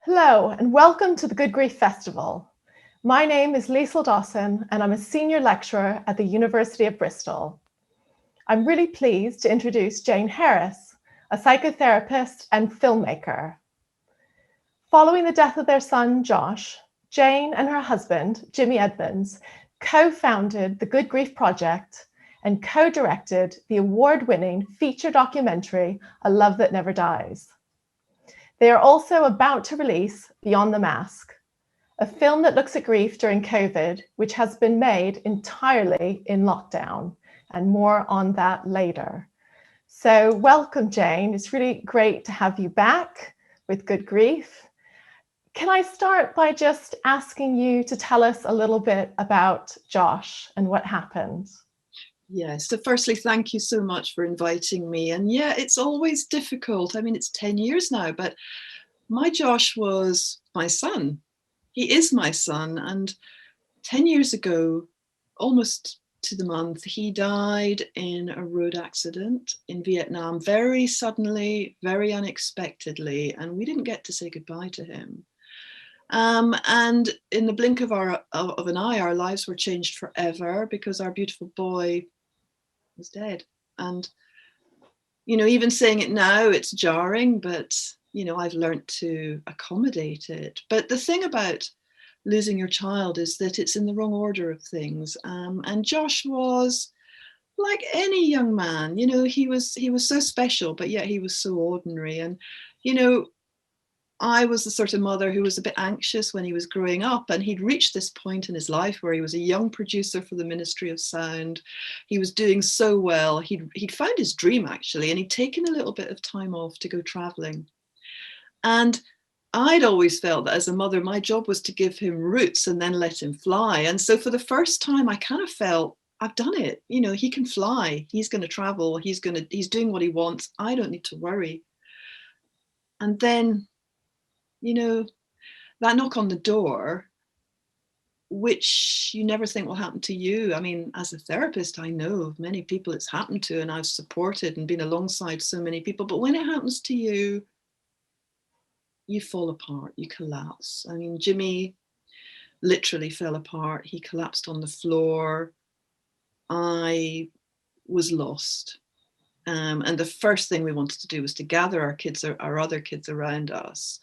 Hello, and welcome to the Good Grief Festival. My name is Lesel Dawson, and I'm a senior lecturer at the University of Bristol. I'm really pleased to introduce Jane Harris, a psychotherapist and filmmaker. Following the death of their son, Josh, Jane and her husband, Jimmy Edmonds, co-founded the Good Grief Project and co-directed the award-winning feature documentary, A Love That Never Dies. They are also about to release Beyond the Mask, a film that looks at grief during COVID, which has been made entirely in lockdown, and more on that later. So welcome, Jane. It's really great to have you back with Good Grief. Can I start by just asking you to tell us a little bit about Josh and what happened? Yes, so firstly, thank you so much for inviting me. And yeah, it's always difficult. I mean, it's 10 years now, but my Josh was my son. He is my son. And 10 years ago, almost to the month, he died in a road accident in Vietnam, very suddenly, very unexpectedly. And we didn't get to say goodbye to him. And in the blink of an eye, our lives were changed forever because our beautiful boy was dead. And even saying it now, it's jarring, but I've learned to accommodate it. But the thing about losing your child is that it's in the wrong order of things. And Josh was like any young man. He was so special, but yet he was so ordinary. And I was the sort of mother who was a bit anxious when he was growing up, and he'd reached this point in his life where he was a young producer for the Ministry of Sound. He was doing so well. He'd found his dream, actually, and he'd taken a little bit of time off to go traveling. And I'd always felt that as a mother, my job was to give him roots and then let him fly. And so for the first time, I kind of felt, I've done it. He can fly. He's going to travel. He's doing what he wants. I don't need to worry. And then that knock on the door, which you never think will happen to you. I mean, as a therapist, I know of many people it's happened to, and I've supported and been alongside so many people. But when it happens to you, you fall apart, you collapse. I mean, Jimmy literally fell apart. He collapsed on the floor. I was lost. And the first thing we wanted to do was to gather our other kids around us,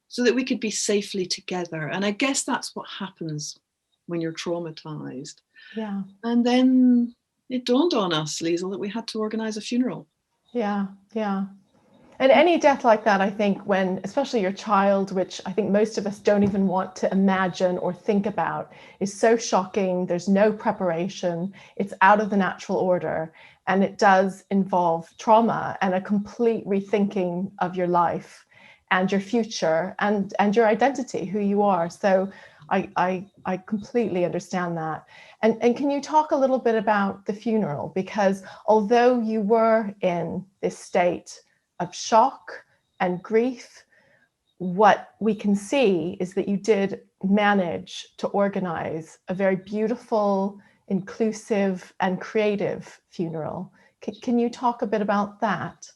so that we could be safely together. And I guess that's what happens when you're traumatized. Yeah. And then it dawned on us, Lesel, that we had to organize a funeral. Yeah. And any death like that, I think, when, especially your child, which I think most of us don't even want to imagine or think about, is so shocking. There's no preparation. It's out of the natural order. And it does involve trauma and a complete rethinking of your life and your future and your identity, who you are. So I completely understand that. And can you talk a little bit about the funeral? Because although you were in this state of shock and grief, what we can see is that you did manage to organize a very beautiful, inclusive, and creative funeral. Can you talk a bit about that?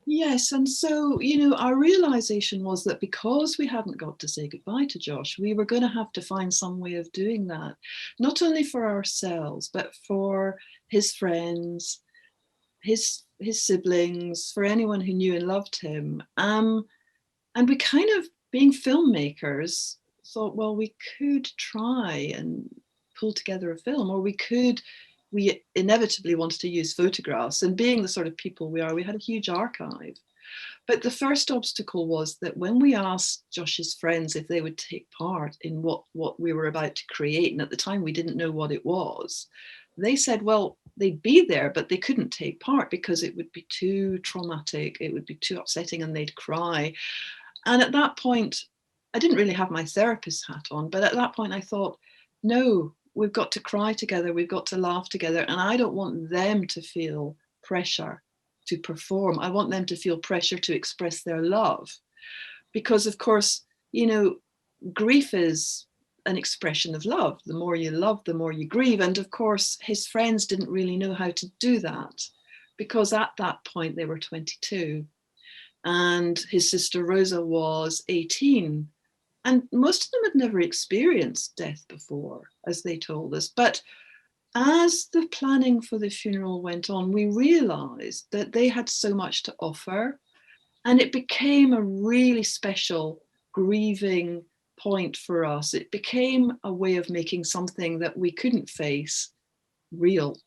Yes, and so, our realization was that because we hadn't got to say goodbye to Josh, we were going to have to find some way of doing that, not only for ourselves, but for his friends, his siblings, for anyone who knew and loved him. And we kind of, being filmmakers, thought, well, we could try and pull together a film, or we inevitably wanted to use photographs. And being the sort of people we are, we had a huge archive. But the first obstacle was that when we asked Josh's friends if they would take part in what we were about to create, and at the time we didn't know what it was, they said, well, they'd be there, but they couldn't take part because it would be too traumatic, it would be too upsetting, and they'd cry. And at that point, I didn't really have my therapist hat on, but at that point I thought, no, we've got to cry together, we've got to laugh together, and I don't want them to feel pressure to perform. I want them to feel pressure to express their love. Because of course, grief is an expression of love. The more you love, the more you grieve. And of course, his friends didn't really know how to do that, because at that point they were 22 and his sister Rosa was 18. And most of them had never experienced death before, as they told us. But as the planning for the funeral went on, we realized that they had so much to offer. And it became a really special grieving point for us. It became a way of making something that we couldn't face real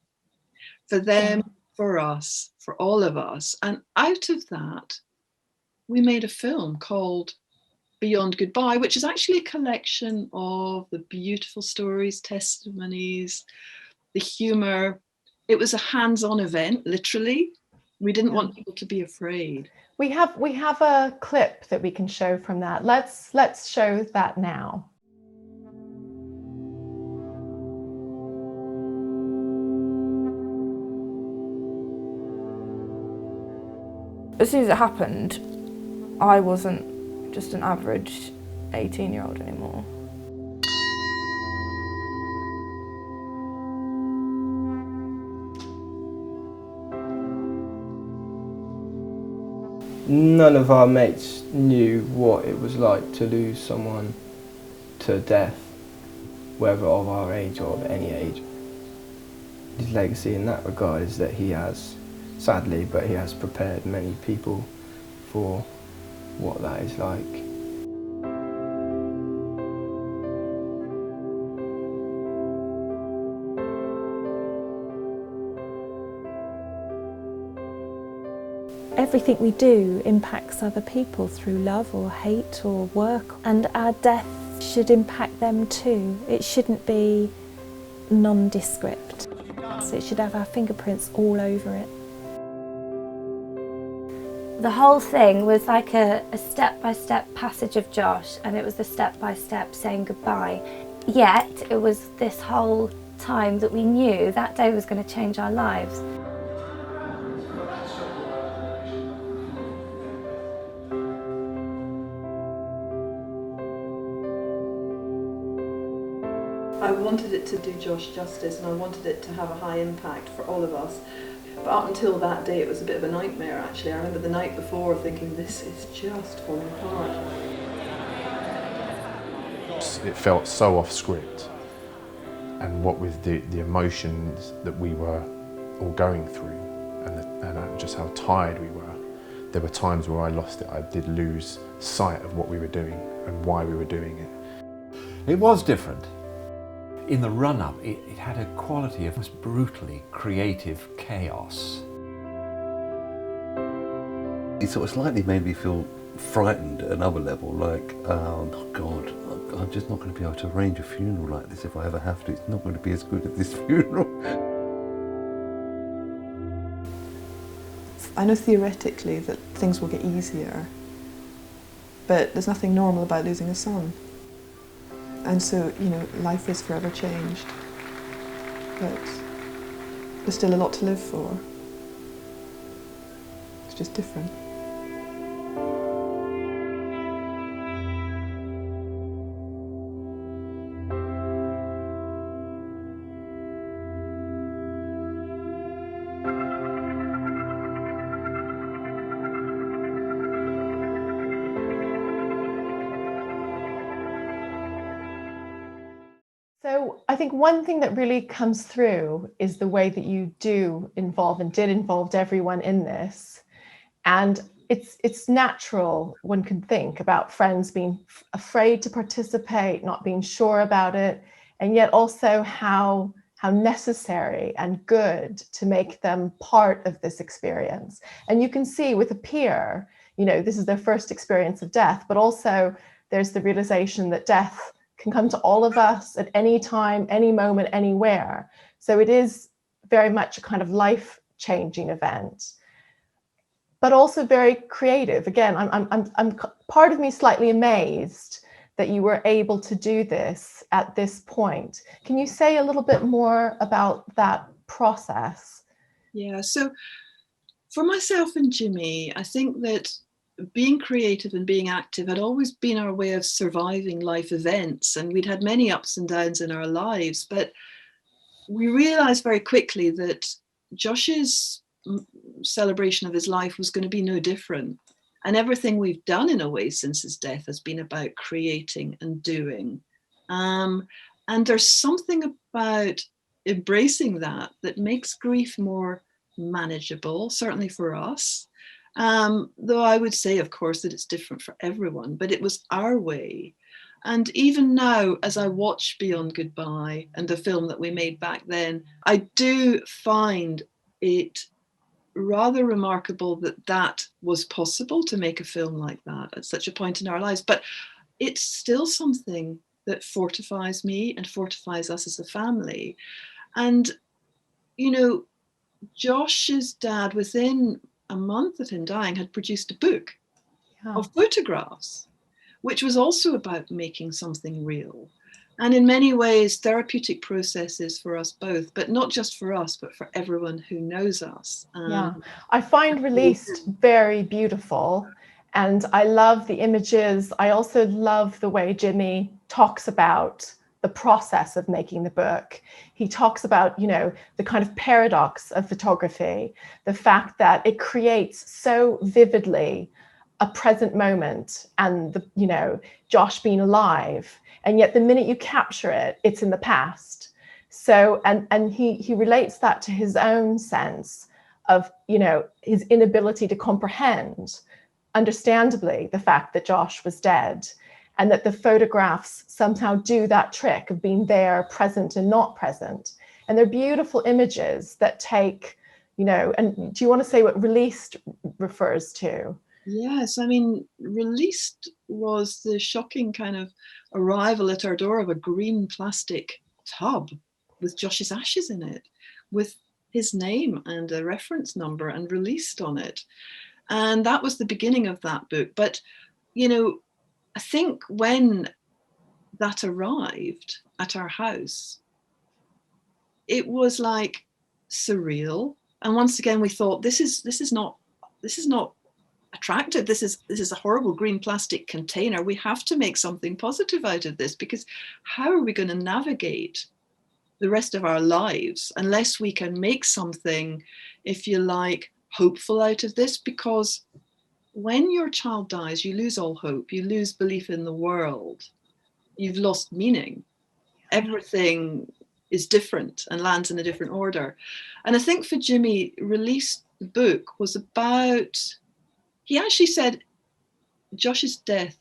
for them, for us, for all of us. And out of that, we made a film called Beyond Goodbye, which is actually a collection of the beautiful stories, testimonies, the humor. It was a hands-on event, literally. We didn't want people to be afraid. We have a clip that we can show from that. Let's show that now. As soon as it happened, I wasn't just an average 18-year-old anymore. None of our mates knew what it was like to lose someone to death, whether of our age or of any age. His legacy in that regard is that he has, sadly, but he has prepared many people for what that is like. Everything we do impacts other people through love or hate or work, and our death should impact them too. It shouldn't be nondescript. So it should have our fingerprints all over it. The whole thing was like a step-by-step passage of Josh, and it was the step-by-step saying goodbye. Yet it was this whole time that we knew that day was going to change our lives. I wanted it to do Josh justice, and I wanted it to have a high impact for all of us. But up until that day, it was a bit of a nightmare, actually. I remember the night before thinking, this is just falling apart. It felt so off script, and what with the emotions that we were all going through, and just how tired we were. There were times where I lost it. I did lose sight of what we were doing and why we were doing it. It was different. In the run-up, it had a quality of almost brutally creative chaos. It sort of slightly made me feel frightened at another level, like, oh God, I'm just not going to be able to arrange a funeral like this if I ever have to. It's not going to be as good as this funeral. I know theoretically that things will get easier, but there's nothing normal about losing a son. And so, you know, life is forever changed, but there's still a lot to live for. It's just different. So I think one thing that really comes through is the way that you do involve and did involve everyone in this. And it's natural, one can think about friends being afraid to participate, not being sure about it, and yet also how necessary and good to make them part of this experience. And you can see with a peer, you know, this is their first experience of death, but also there's the realization that death can come to all of us at any time, any moment, anywhere. So it is very much a kind of life-changing event, but also very creative. Again, I'm part of me slightly amazed that you were able to do this at this point. Can you say a little bit more about that process? Yeah, so for myself and Jimmy, I think that being creative and being active had always been our way of surviving life events, and we'd had many ups and downs in our lives, but we realized very quickly that Josh's celebration of his life was going to be no different. And everything we've done in a way since his death has been about creating and doing. And there's something about embracing that makes grief more manageable, certainly for us. Though I would say, of course, that it's different for everyone, but it was our way. And even now, as I watch Beyond Goodbye and the film that we made back then, I do find it rather remarkable that that was possible to make a film like that at such a point in our lives. But it's still something that fortifies me and fortifies us as a family. And, you know, Josh's dad, within a month of him dying, had produced a book of photographs, which was also about making something real. And in many ways, therapeutic processes for us both, but not just for us, but for everyone who knows us. I find Released very beautiful. And I love the images. I also love the way Jimmy talks about the process of making the book. He talks about, you know, the kind of paradox of photography, the fact that it creates so vividly a present moment and, the, you know, Josh being alive. And yet the minute you capture it, it's in the past. So, and he relates that to his own sense of, you know, his inability to comprehend, understandably, the fact that Josh was dead, and that the photographs somehow do that trick of being there, present and not present. And they're beautiful images that take, you know, and do you want to say what Released refers to? Yes, I mean, Released was the shocking kind of arrival at our door of a green plastic tub with Josh's ashes in it, with his name and a reference number and Released on it. And that was the beginning of that book. But, you know, I think when that arrived at our house, it was like surreal. And once again, we thought, this is not attractive. This is a horrible green plastic container. We have to make something positive out of this, because how are we going to navigate the rest of our lives unless we can make something, if you like, hopeful out of this? Because when your child dies, you lose all hope. You lose belief in the world. You've lost meaning. Everything is different and lands in a different order. And I think for Jimmy, Released the book was about, he actually said Josh's death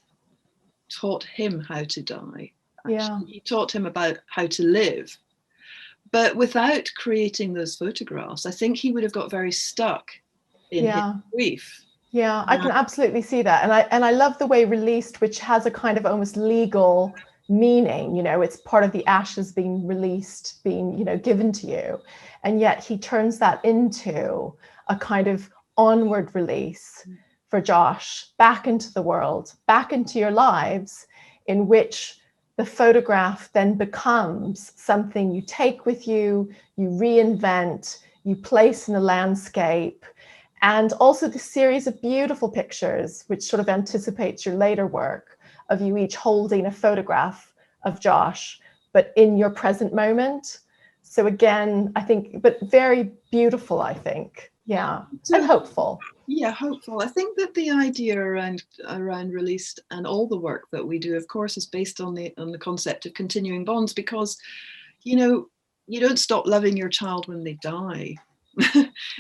taught him how to die. Yeah. He taught him about how to live. But without creating those photographs, I think he would have got very stuck in his grief. Yeah, I can absolutely see that. And I love the way Released, which has a kind of almost legal meaning, you know, it's part of the ashes being released, being, you know, given to you. And yet he turns that into a kind of onward release for Josh, back into the world, back into your lives, in which the photograph then becomes something you take with you, you reinvent, you place in a landscape. And also the series of beautiful pictures, which sort of anticipates your later work, of you each holding a photograph of Josh, but in your present moment. So again, I think, but very beautiful, I think. Yeah, and hopeful. Yeah, hopeful. I think that the idea around Released and all the work that we do, of course, is based on the concept of continuing bonds, because, you know, you don't stop loving your child when they die.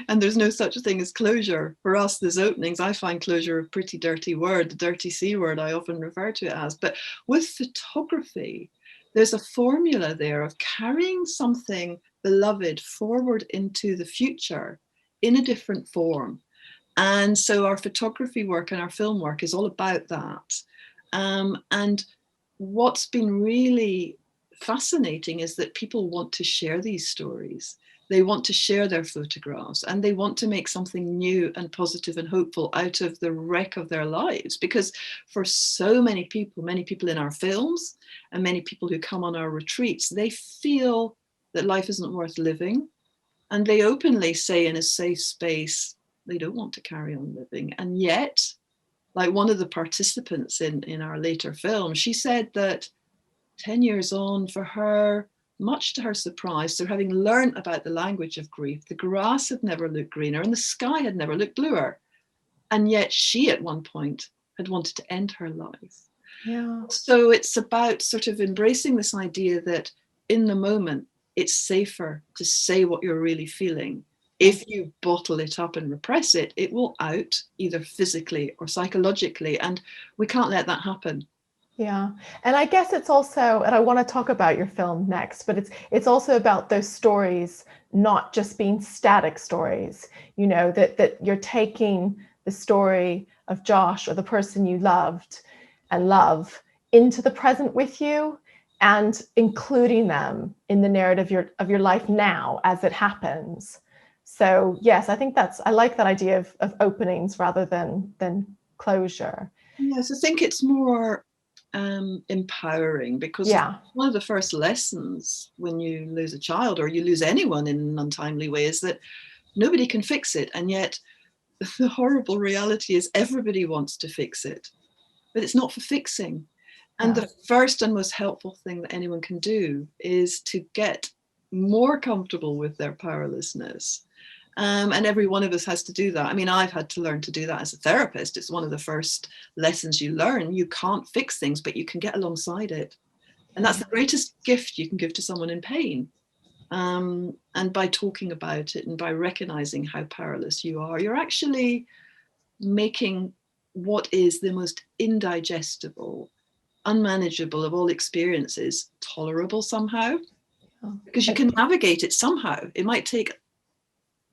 And there's no such thing as closure. For us, there's openings. I find closure a pretty dirty word, the dirty C word I often refer to it as. But with photography, there's a formula there of carrying something beloved forward into the future in a different form. And so our photography work and our film work is all about that. And what's been really fascinating is that people want to share these stories. They want to share their photographs, and they want to make something new and positive and hopeful out of the wreck of their lives. Because for so many people in our films and many people who come on our retreats, they feel that life isn't worth living. And they openly say in a safe space, they don't want to carry on living. And yet, like one of the participants in our later film, she said that 10 years on, for her, much to her surprise, so having learned about the language of grief, the grass had never looked greener and the sky had never looked bluer. And yet she at one point had wanted to end her life. Yeah. So it's about sort of embracing this idea that in the moment, it's safer to say what you're really feeling. If you bottle it up and repress it, it will out either physically or psychologically, and we can't let that happen. Yeah. And I guess it's also, and I want to talk about your film next, but it's also about those stories not just being static stories, you know, that you're taking the story of Josh or the person you loved and love into the present with you and including them in the narrative of your life now as it happens. So yes, I think I like that idea of openings rather than closure. Yes, I think it's more empowering, because one of the first lessons when you lose a child or you lose anyone in an untimely way is that nobody can fix it. And yet the horrible reality is everybody wants to fix it, but it's not for fixing. And the first and most helpful thing that anyone can do is to get more comfortable with their powerlessness. And every one of us has to do that. I mean, I've had to learn to do that as a therapist. It's one of the first lessons you learn. You can't fix things, but you can get alongside it. And that's the greatest gift you can give to someone in pain. And by talking about it and by recognizing how powerless you are, you're actually making what is the most indigestible, unmanageable of all experiences tolerable somehow, because you can navigate it somehow. It might take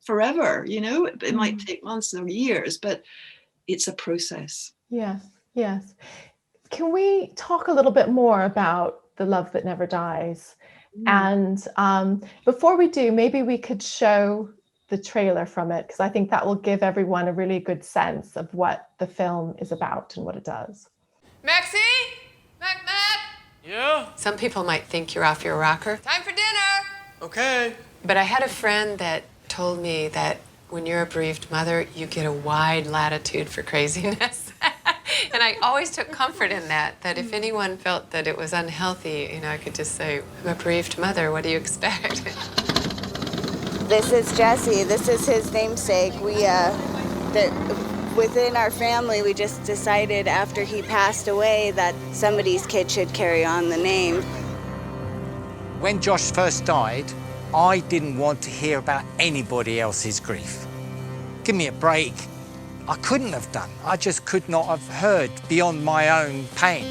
forever, you know, it might take months or years, but it's a process. Yes. Can we talk a little bit more about The Love That Never Dies? And before we do, maybe we could show the trailer from it, because I think that will give everyone a really good sense of what the film is about and what it does. Maxie? Mac? Yeah? Some people might think you're off your rocker. Time for dinner! Okay. But I had a friend that told me that when you're a bereaved mother, you get a wide latitude for craziness. And I always took comfort in that if anyone felt that it was unhealthy, you know, I could just say, I'm a bereaved mother, what do you expect? This is Jesse. This is his namesake. Within our family, we just decided after he passed away that somebody's kid should carry on the name. When Josh first died, I didn't want to hear about anybody else's grief. Give me a break. I couldn't have done. I just could not have heard beyond my own pain.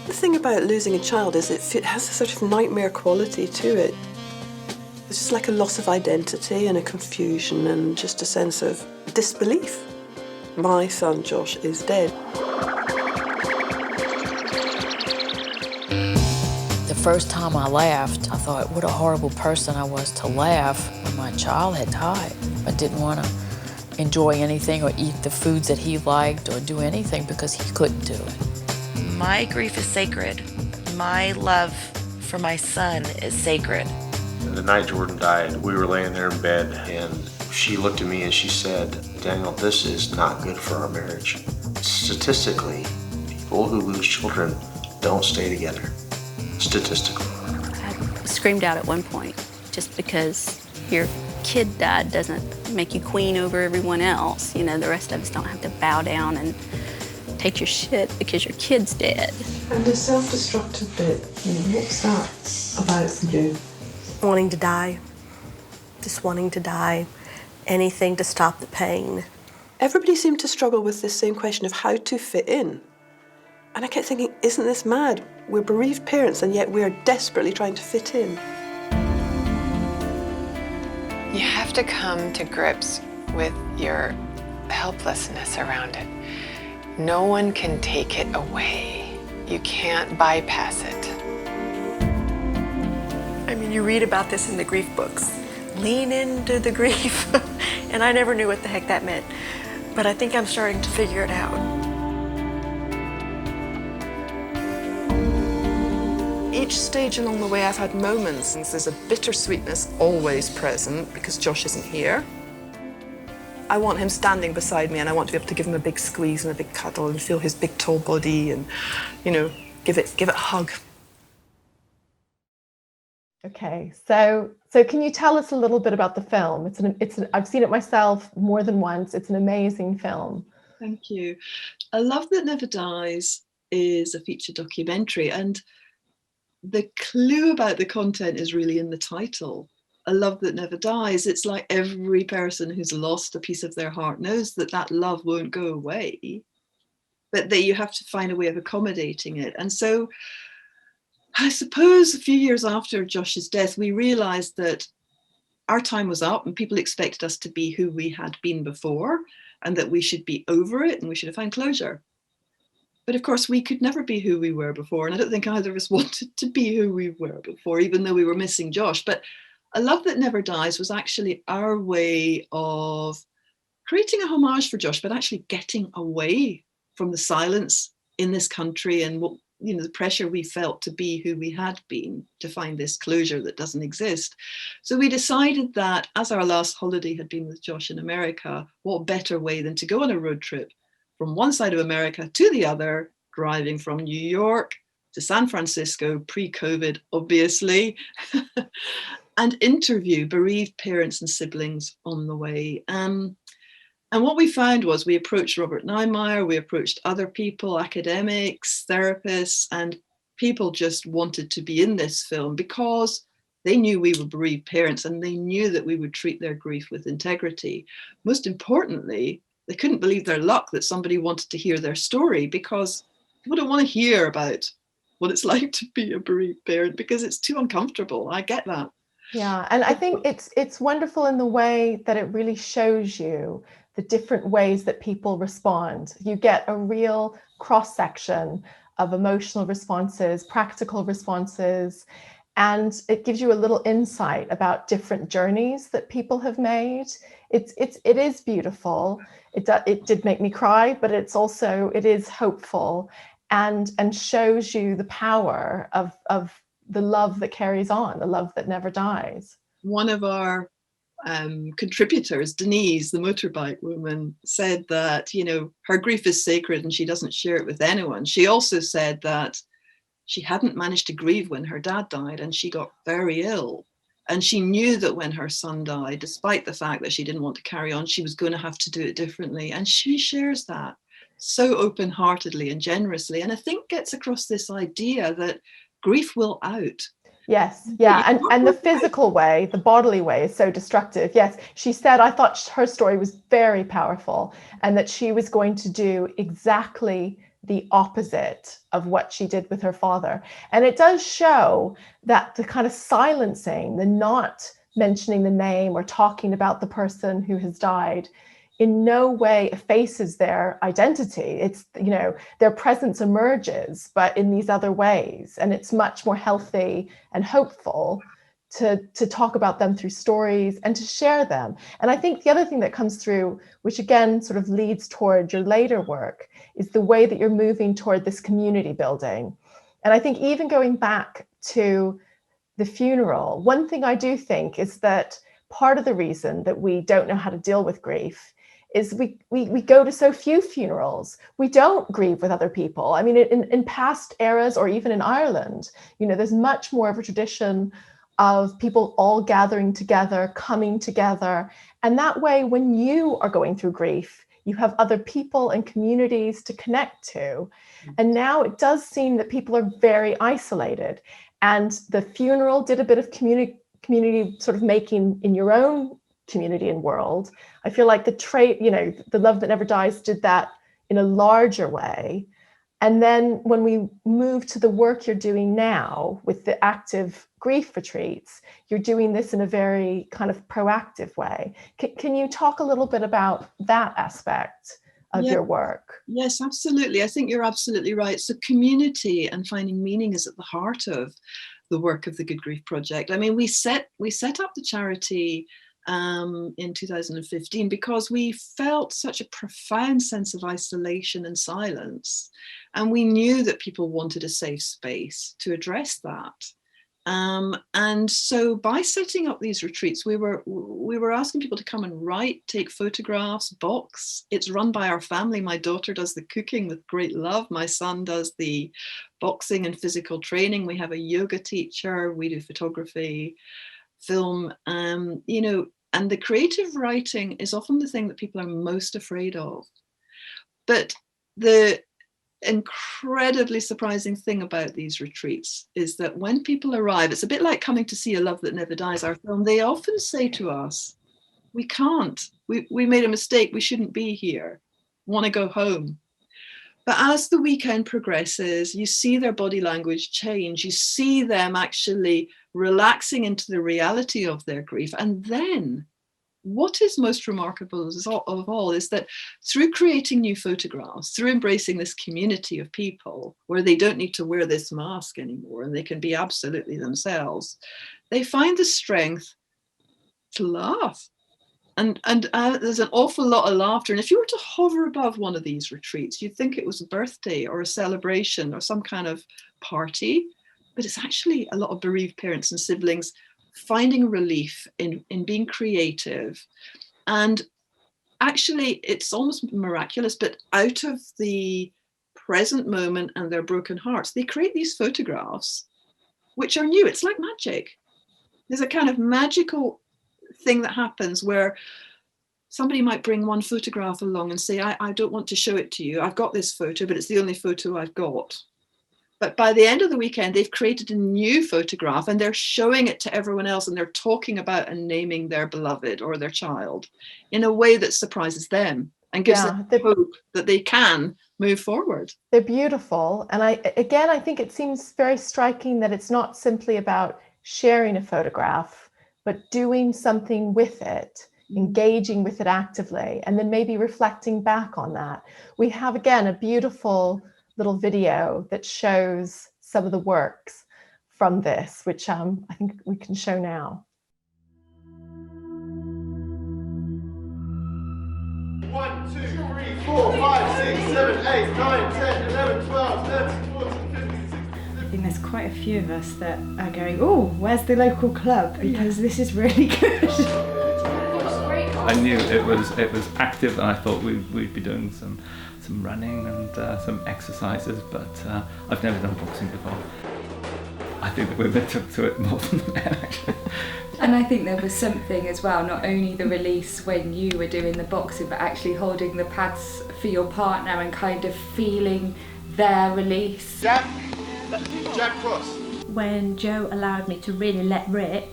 The thing about losing a child is it has a sort of nightmare quality to it. It's just like a loss of identity and a confusion and just a sense of disbelief. My son Josh is dead. The first time I laughed, I thought what a horrible person I was to laugh when my child had died. I didn't want to enjoy anything or eat the foods that he liked or do anything because he couldn't do it. My grief is sacred. My love for my son is sacred. The night Jordan died, we were laying there in bed and she looked at me and she said, Daniel, this is not good for our marriage. Statistically, people who lose children don't stay together. Statistically. I screamed out at one point, just because your kid died doesn't make you queen over everyone else. You know, the rest of us don't have to bow down and take your shit because your kid's dead. And the self-destructive bit, what's that about for you? Wanting to die, just wanting to die, anything to stop the pain. Everybody seemed to struggle with this same question of how to fit in. And I kept thinking, isn't this mad? We're bereaved parents and yet we're desperately trying to fit in. You have to come to grips with your helplessness around it. No one can take it away. You can't bypass it. I mean, you read about this in the grief books. Lean into the grief. And I never knew what the heck that meant. But I think I'm starting to figure it out. Each stage along the way I've had moments, and there's a bittersweetness always present because Josh isn't here. I want him standing beside me and I want to be able to give him a big squeeze and a big cuddle and feel his big tall body and, you know, give it a hug. Okay, so can you tell us a little bit about the film? I've seen it myself more than once. It's an amazing film. Thank you. A Love That Never Dies is a feature documentary, and the clue about the content is really in the title. A love that never dies. It's like every person who's lost a piece of their heart knows that that love won't go away, but that you have to find a way of accommodating it. And so I suppose a few years after Josh's death, we realized that our time was up and people expected us to be who we had been before, and that we should be over it and we should have found closure. But of course, we could never be who we were before. And I don't think either of us wanted to be who we were before, even though we were missing Josh. But A Love That Never Dies was actually our way of creating a homage for Josh, but actually getting away from the silence in this country and what, you know, the pressure we felt to be who we had been, to find this closure that doesn't exist. So we decided that as our last holiday had been with Josh in America, what better way than to go on a road trip from one side of America to the other, driving from New York to San Francisco, pre-COVID, obviously, and interview bereaved parents and siblings on the way. And what we found was we approached Robert Niemeyer, we approached other people, academics, therapists, and people just wanted to be in this film because they knew we were bereaved parents and they knew that we would treat their grief with integrity. Most importantly, they couldn't believe their luck that somebody wanted to hear their story, because people don't want to hear about what it's like to be a bereaved parent because it's too uncomfortable. I get that. Yeah, and I think it's wonderful in the way that it really shows you the different ways that people respond. You get a real cross-section of emotional responses, practical responses, and it gives you a little insight about different journeys that people have made. It is beautiful. It did make me cry, but it is hopeful and shows you the power of the love that carries on, the love that never dies. One of our contributors, Denise, the motorbike woman, said that, you know, her grief is sacred and she doesn't share it with anyone. She also said that she hadn't managed to grieve when her dad died and she got very ill. And she knew that when her son died, despite the fact that she didn't want to carry on, she was going to have to do it differently. And she shares that so open-heartedly and generously. And I think gets across this idea that grief will out. Yes, yeah, and the physical way, the bodily way is so destructive. Yes, she said, I thought her story was very powerful and that she was going to do exactly the opposite of what she did with her father. And it does show that the kind of silencing, the not mentioning the name or talking about the person who has died in no way effaces their identity. It's, you know, their presence emerges, but in these other ways. And it's much more healthy and hopeful to talk about them through stories and to share them. And I think the other thing that comes through, which again sort of leads toward your later work, is the way that you're moving toward this community building. And I think even going back to the funeral, one thing I do think is that part of the reason that we don't know how to deal with grief is we go to so few funerals. We don't grieve with other people. I mean, in past eras, or even in Ireland, you know, there's much more of a tradition of people all gathering together, coming together. And that way, when you are going through grief, you have other people and communities to connect to. And now it does seem that people are very isolated. And the funeral did a bit of community sort of making in your own community and world. I feel like the Love That Never Dies did that in a larger way. And then when we move to the work you're doing now with the active grief retreats, you're doing this in a very kind of proactive way. Can you talk a little bit about that aspect of your work? Yes, absolutely. I think you're absolutely right. So community and finding meaning is at the heart of the work of the Good Grief Project. I mean, we set up the charity in 2015 because we felt such a profound sense of isolation and silence, and we knew that people wanted a safe space to address that. And so by setting up these retreats, we were asking people to come and write, take photographs, box. It's run by our family. My daughter does the cooking with great love. My son does the boxing and physical training. We have a yoga teacher. We do photography, film, you know, and the creative writing is often the thing that people are most afraid of. But the incredibly surprising thing about these retreats is that when people arrive, it's a bit like coming to see A Love That Never Dies, our film. They often say to us, we can't, we made a mistake, we shouldn't be here, want to go home. But as the weekend progresses, you see their body language change, you see them actually relaxing into the reality of their grief. And then what is most remarkable of all is that through creating new photographs, through embracing this community of people where they don't need to wear this mask anymore and they can be absolutely themselves, they find the strength to laugh. And there's an awful lot of laughter. And if you were to hover above one of these retreats, you'd think it was a birthday or a celebration or some kind of party, but it's actually a lot of bereaved parents and siblings finding relief in being creative. And actually, it's almost miraculous, but out of the present moment and their broken hearts, they create these photographs, which are new. It's like magic. There's a kind of magical thing that happens where somebody might bring one photograph along and say, I don't want to show it to you. I've got this photo, but it's the only photo I've got. But by the end of the weekend, they've created a new photograph and they're showing it to everyone else, and they're talking about and naming their beloved or their child in a way that surprises them and gives them hope that they can move forward. They're beautiful. And I think it seems very striking that it's not simply about sharing a photograph, but doing something with it, engaging with it actively, and then maybe reflecting back on that. We have, again, a beautiful little video that shows some of the works from this, which I think we can show now. 1, 2, 3, 4, 5, 6, 7, 8, 9, 10, 11, 12, 13, 14, 15, 16. I think there's quite a few of us that are going, oh, where's the local club? Because this is really good. I knew it was active, and I thought we'd be doing some running and some exercises, but I've never done boxing before. I think the women took to it more than the men, actually. And I think there was something as well, not only the release when you were doing the boxing, but actually holding the pads for your partner and kind of feeling their release. Jab cross. When Joe allowed me to really let rip,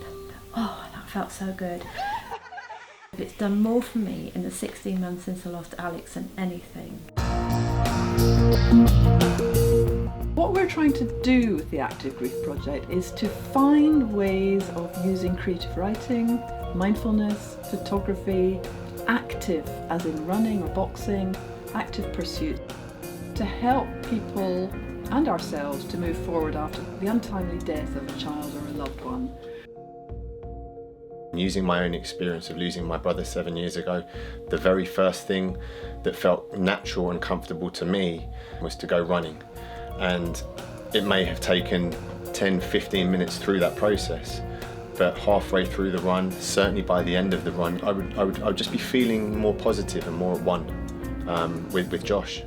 oh, that felt so good. It's done more for me in the 16 months since I lost Alex than anything. What we're trying to do with the Active Grief Project is to find ways of using creative writing, mindfulness, photography, active as in running or boxing, active pursuit, to help people and ourselves to move forward after the untimely death of a child or a loved one. Using my own experience of losing my brother 7 years ago, the very first thing that felt natural and comfortable to me was to go running. And it may have taken 10-15 minutes through that process, but halfway through the run, certainly by the end of the run, I would just be feeling more positive and more at one with Josh.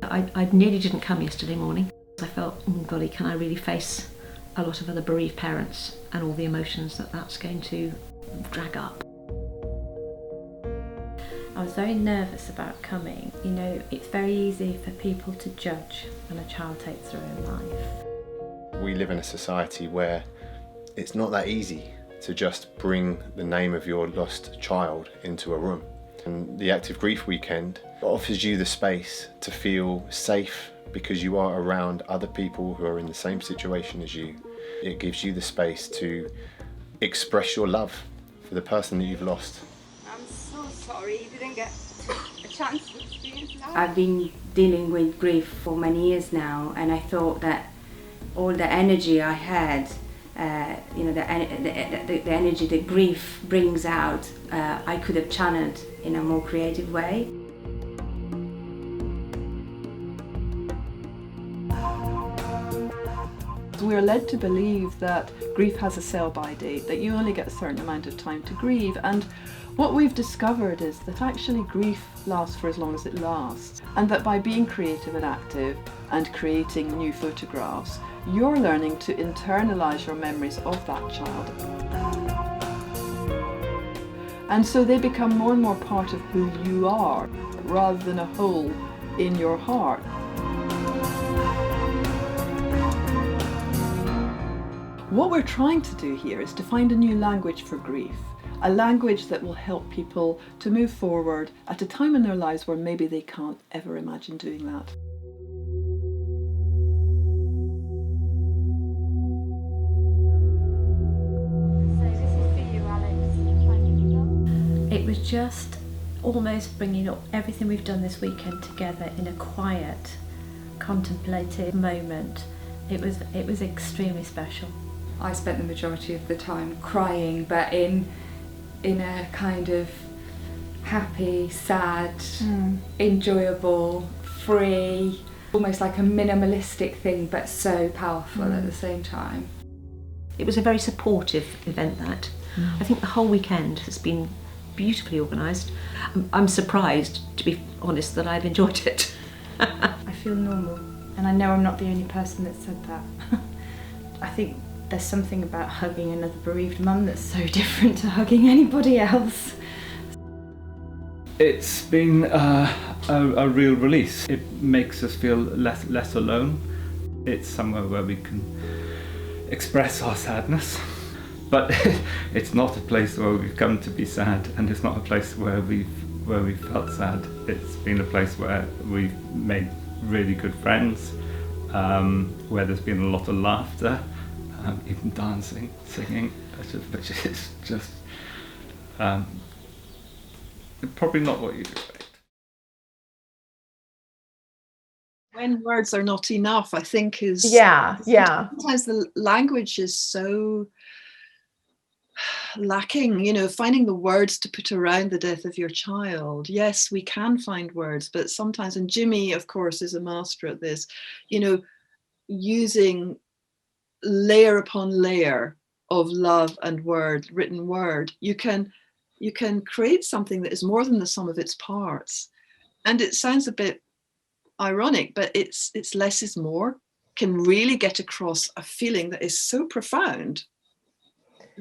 I nearly didn't come yesterday morning. I felt, oh golly, can I really face a lot of other bereaved parents and all the emotions that that's going to drag up. I was very nervous about coming. You know, it's very easy for people to judge when a child takes their own life. We live in a society where it's not that easy to just bring the name of your lost child into a room. And the Active Grief Weekend offers you the space to feel safe because you are around other people who are in the same situation as you. It gives you the space to express your love for the person that you've lost. I'm so sorry you didn't get a chance to experience that. I've been dealing with grief for many years now, and I thought that all the energy I had, the energy that grief brings out, I could have channeled in a more creative way. We're led to believe that grief has a sell-by date, that you only get a certain amount of time to grieve. And what we've discovered is that actually grief lasts for as long as it lasts. And that by being creative and active and creating new photographs, you're learning to internalize your memories of that child. And so they become more and more part of who you are, rather than a hole in your heart. What we're trying to do here is to find a new language for grief, a language that will help people to move forward at a time in their lives where maybe they can't ever imagine doing that. It was just almost bringing up everything we've done this weekend together in a quiet, contemplative moment. It was extremely special. I spent the majority of the time crying, but in a kind of happy, sad, enjoyable, free, almost like a minimalistic thing, but so powerful at the same time. It was a very supportive event, that. I think the whole weekend has been beautifully organised. I'm surprised, to be honest, that I've enjoyed it. I feel normal, and I know I'm not the only person that said that. I think there's something about hugging another bereaved mum that's so different to hugging anybody else. It's been a real release. It makes us feel less alone. It's somewhere where we can express our sadness. But it's not a place where we've come to be sad, and it's not a place where we've felt sad. It's been a place where we've made really good friends, where there's been a lot of laughter, even dancing, singing, which is just probably not what you'd expect. When words are not enough, I think is... Yeah. Sometimes the language is so lacking, finding the words to put around the death of your child. Yes, we can find words, but sometimes, and Jimmy, of course, is a master at this, using layer upon layer of love and written word, you can create something that is more than the sum of its parts. And it sounds a bit ironic, but it's less is more, can really get across a feeling that is so profound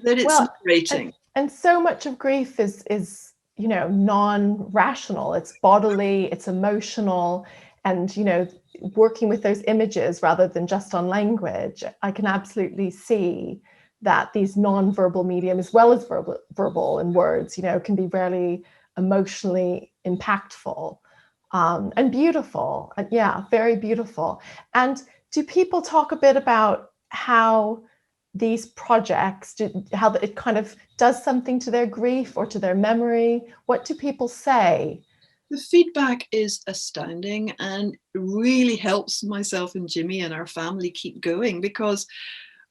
that it's liberating. And so much of grief is non-rational. It's bodily, it's emotional, and working with those images rather than just on language, I can absolutely see that these non-verbal medium, as well as verbal and words, can be really emotionally impactful and beautiful. And yeah, very beautiful. And do people talk a bit about how these projects, how it kind of does something to their grief or to their memory? What do people say? The feedback is astounding, and really helps myself and Jimmy and our family keep going, because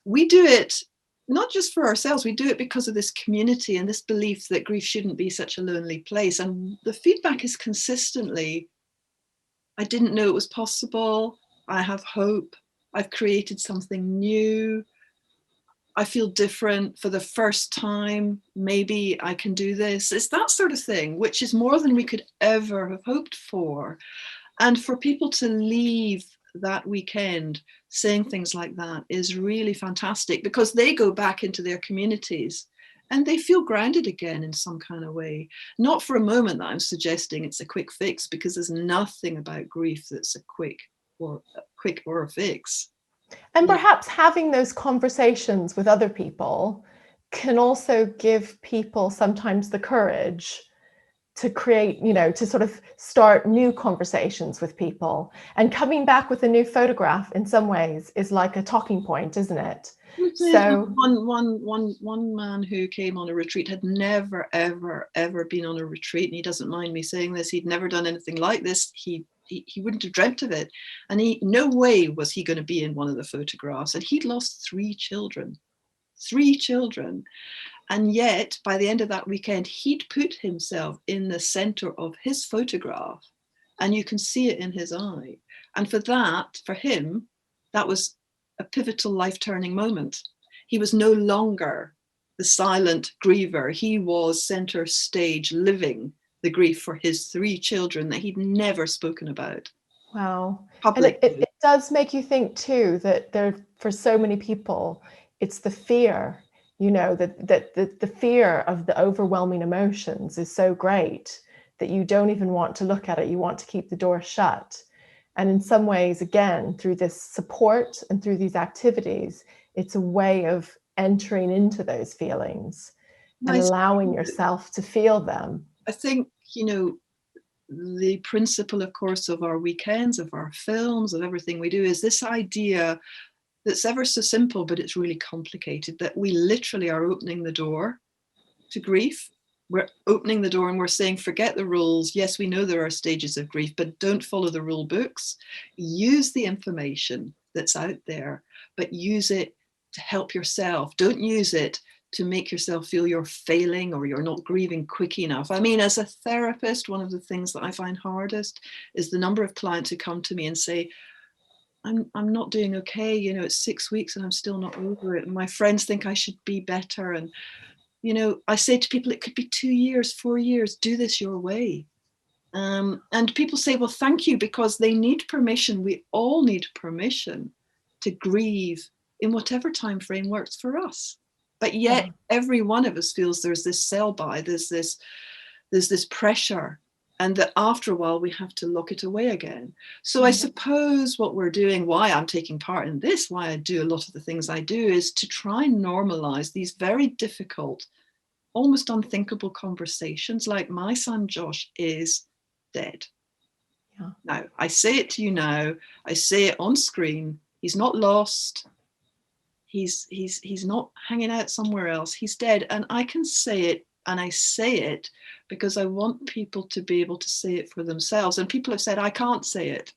we do it not just for ourselves, we do it because of this community and this belief that grief shouldn't be such a lonely place. And the feedback is consistently, I didn't know it was possible, I have hope, I've created something new, I feel different for the first time, maybe I can do this. It's that sort of thing, which is more than we could ever have hoped for. And for people to leave that weekend saying things like that is really fantastic, because they go back into their communities and they feel grounded again in some kind of way. Not for a moment that I'm suggesting it's a quick fix, because there's nothing about grief that's a quick or a fix. And perhaps having those conversations with other people can also give people sometimes the courage to create, to sort of start new conversations with people. And coming back with a new photograph in some ways is like a talking point, isn't it? So one man who came on a retreat had never, ever been on a retreat, and he doesn't mind me saying this, he'd never done anything like this. He wouldn't have dreamt of it, and no way was he going to be in one of the photographs, and he'd lost 3 children, and yet by the end of that weekend he'd put himself in the center of his photograph, and you can see it in his eye. And for him, that was a pivotal life-turning moment. He was no longer the silent griever. He was center stage living the grief for his 3 children that he'd never spoken about. Wow. And it does make you think too that there, for so many people, it's the fear, you know, that the fear of the overwhelming emotions is so great that you don't even want to look at it. You want to keep the door shut. And in some ways, again, through this support and through these activities, it's a way of entering into those feelings and allowing yourself to feel them. I think, you know, the principle, of course, of our weekends, of our films, of everything we do is this idea that's ever so simple, but it's really complicated, that we literally are opening the door to grief. We're opening the door and we're saying, forget the rules. Yes, we know there are stages of grief, but don't follow the rule books. Use the information that's out there, but use it to help yourself. Don't use it to make yourself feel you're failing or you're not grieving quick enough. I mean, as a therapist, one of the things that I find hardest is the number of clients who come to me and say, I'm not doing okay, you know, it's 6 weeks and I'm still not over it. And my friends think I should be better. And, you know, I say to people, it could be 2 years, 4 years, do this your way. And people say, well, thank you, because they need permission. We all need permission to grieve in whatever time frame works for us. But yet every one of us feels there's this sell-by, there's this pressure, and that after a while we have to lock it away again. So I suppose what we're doing, why I'm taking part in this, why I do a lot of the things I do, is to try and normalize these very difficult, almost unthinkable conversations, like my son Josh is dead. Yeah. Now, I say it to you now, I say it on screen, he's not lost. He's not hanging out somewhere else. He's dead. And I can say it, and I say it because I want people to be able to say it for themselves. And people have said, I can't say it.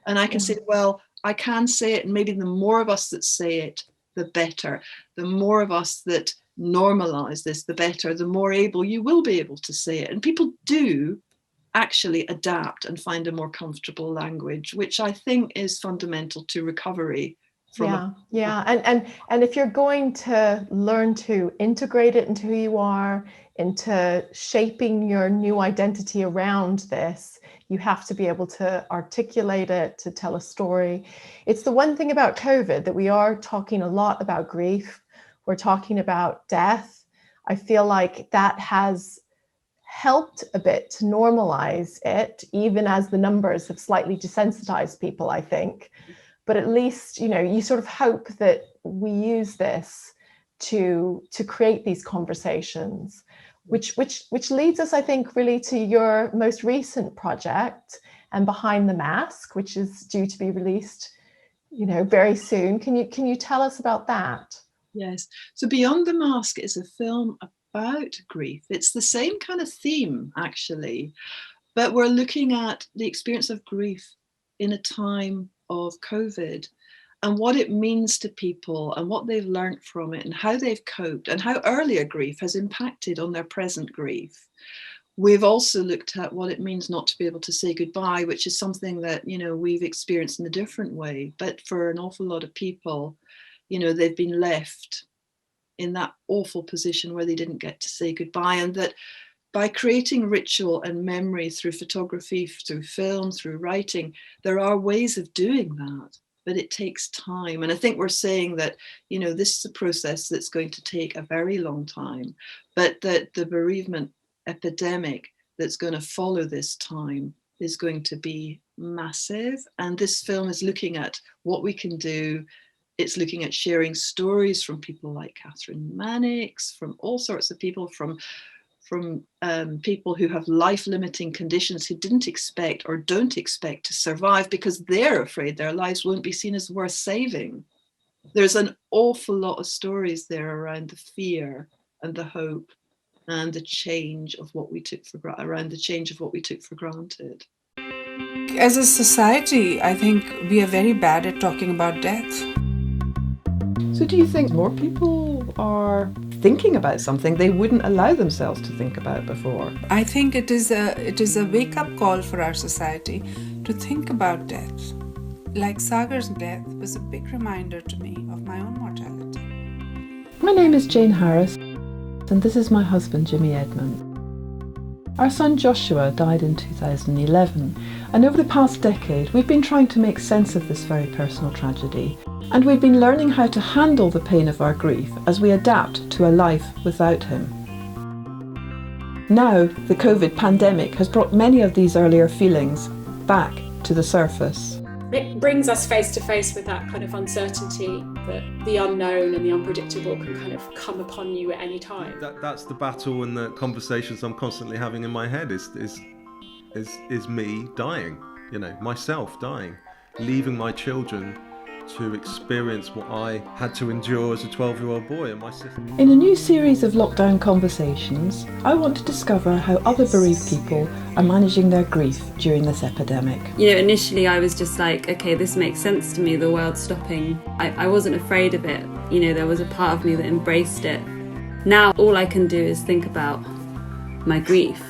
And I can say, well, I can say it. And maybe the more of us that say it, the better. The more of us that normalize this, the better. The more able you will be able to say it. And people do actually adapt and find a more comfortable language, which I think is fundamental to recovery. And if you're going to learn to integrate it into who you are, into shaping your new identity around this, you have to be able to articulate it, to tell a story. It's the one thing about COVID that we are talking a lot about grief. We're talking about death. I feel like that has helped a bit to normalize it, even as the numbers have slightly desensitized people, I think. But at least, you know, you sort of hope that we use this to create these conversations, which leads us, I think, really to your most recent project, and Behind the Mask, which is due to be released, you know, very soon. Can you tell us about that? Yes. So Beyond the Mask is a film about grief. It's the same kind of theme, actually, but we're looking at the experience of grief in a time of COVID and what it means to people and what they've learned from it and how they've coped and how earlier grief has impacted on their present grief. We've also looked at what it means not to be able to say goodbye, which is something that, you know, we've experienced in a different way. But for an awful lot of people, you know, they've been left in that awful position where they didn't get to say goodbye, and that by creating ritual and memory through photography, through film, through writing, there are ways of doing that, but it takes time. And I think we're saying that, you know, this is a process that's going to take a very long time, but that the bereavement epidemic that's going to follow this time is going to be massive. And this film is looking at what we can do. It's looking at sharing stories from people like Catherine Mannix, from all sorts of people, from people who have life-limiting conditions, who didn't expect or don't expect to survive because they're afraid their lives won't be seen as worth saving. There's an awful lot of stories there around the fear and the hope and the change of what we took for granted. As a society, I think we are very bad at talking about death. So do you think more people are thinking about something they wouldn't allow themselves to think about before? I think it is a wake-up call for our society to think about death. Like Sagar's death was a big reminder to me of my own mortality. My name is Jane Harris, and this is my husband, Jimmy Edmonds. Our son Joshua died in 2011, and over the past decade we've been trying to make sense of this very personal tragedy, and we've been learning how to handle the pain of our grief as we adapt to a life without him. Now, the COVID pandemic has brought many of these earlier feelings back to the surface. It brings us face to face with that kind of uncertainty, that the unknown and the unpredictable can kind of come upon you at any time. That's the battle and the conversations I'm constantly having in my head is me dying, myself dying, leaving my children to experience what I had to endure as a 12-year-old boy and my sister. In a new series of lockdown conversations, I want to discover how other bereaved people are managing their grief during this epidemic. Initially I was just like, okay, this makes sense to me, the world stopping. I wasn't afraid of it. There was a part of me that embraced it. Now all I can do is think about my grief.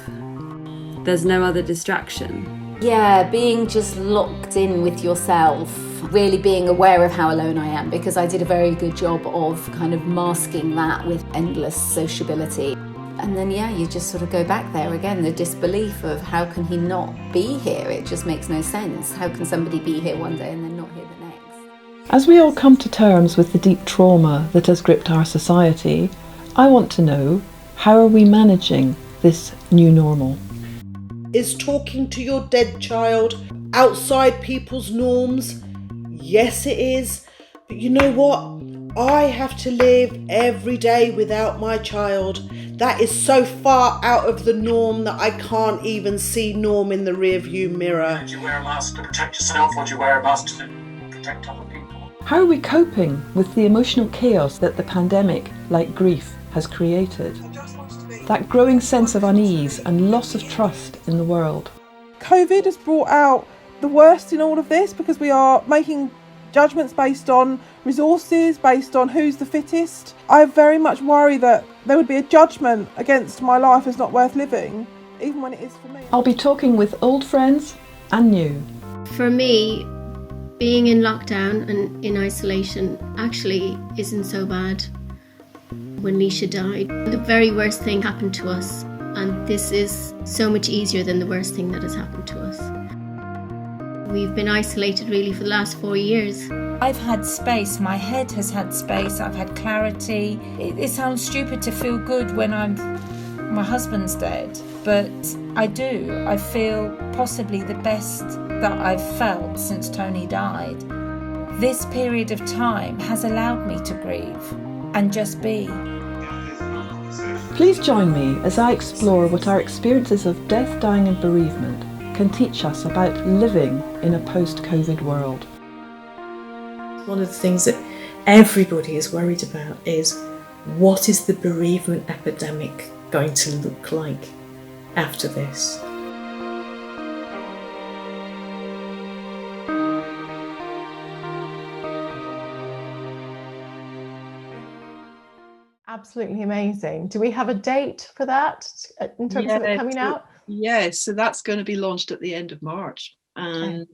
There's no other distraction. Yeah, being just locked in with yourself, really being aware of how alone I am, because I did a very good job of kind of masking that with endless sociability. And then, you just sort of go back there again, the disbelief of how can he not be here? It just makes no sense. How can somebody be here one day and then not here the next? As we all come to terms with the deep trauma that has gripped our society, I want to know, how are we managing this new normal? Is talking to your dead child outside people's norms? Yes, it is. But you know what? I have to live every day without my child. That is so far out of the norm that I can't even see norm in the rearview mirror. Do you wear a mask to protect yourself, or do you wear a mask to protect other people? How are we coping with the emotional chaos that the pandemic, like grief, has created? That growing sense of unease and loss of trust in the world. COVID has brought out the worst in all of this, because we are making judgments based on resources, based on who's the fittest. I very much worry that there would be a judgment against my life as not worth living, even when it is for me. I'll be talking with old friends and new. For me, being in lockdown and in isolation actually isn't so bad. When Misha died, the very worst thing happened to us, and this is so much easier than the worst thing that has happened to us. We've been isolated really for the last 4 years. I've had space, my head has had space, I've had clarity. It sounds stupid to feel good when my husband's dead, but I do. I feel possibly the best that I've felt since Tony died. This period of time has allowed me to grieve and just be. Please join me as I explore what our experiences of death, dying and bereavement can teach us about living in a post-COVID world. One of the things that everybody is worried about is, what is the bereavement epidemic going to look like after this? Absolutely amazing. Do we have a date for that in terms of it coming out? Yes, so that's going to be launched at the end of March, and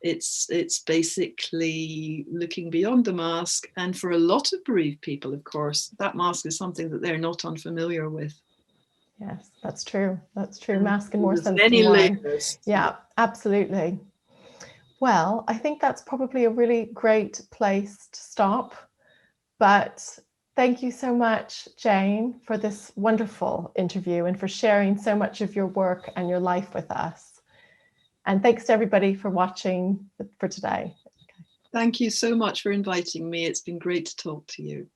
it's basically looking beyond the mask. And for a lot of bereaved people, of course, that mask is something that they're not unfamiliar with. Yes, that's true. That's true. Mask in more There's sense many than one. layers. Yeah, absolutely. Well, I think that's probably a really great place to stop. But thank you so much, Jane, for this wonderful interview and for sharing so much of your work and your life with us. And thanks to everybody for watching for today. Thank you so much for inviting me. It's been great to talk to you.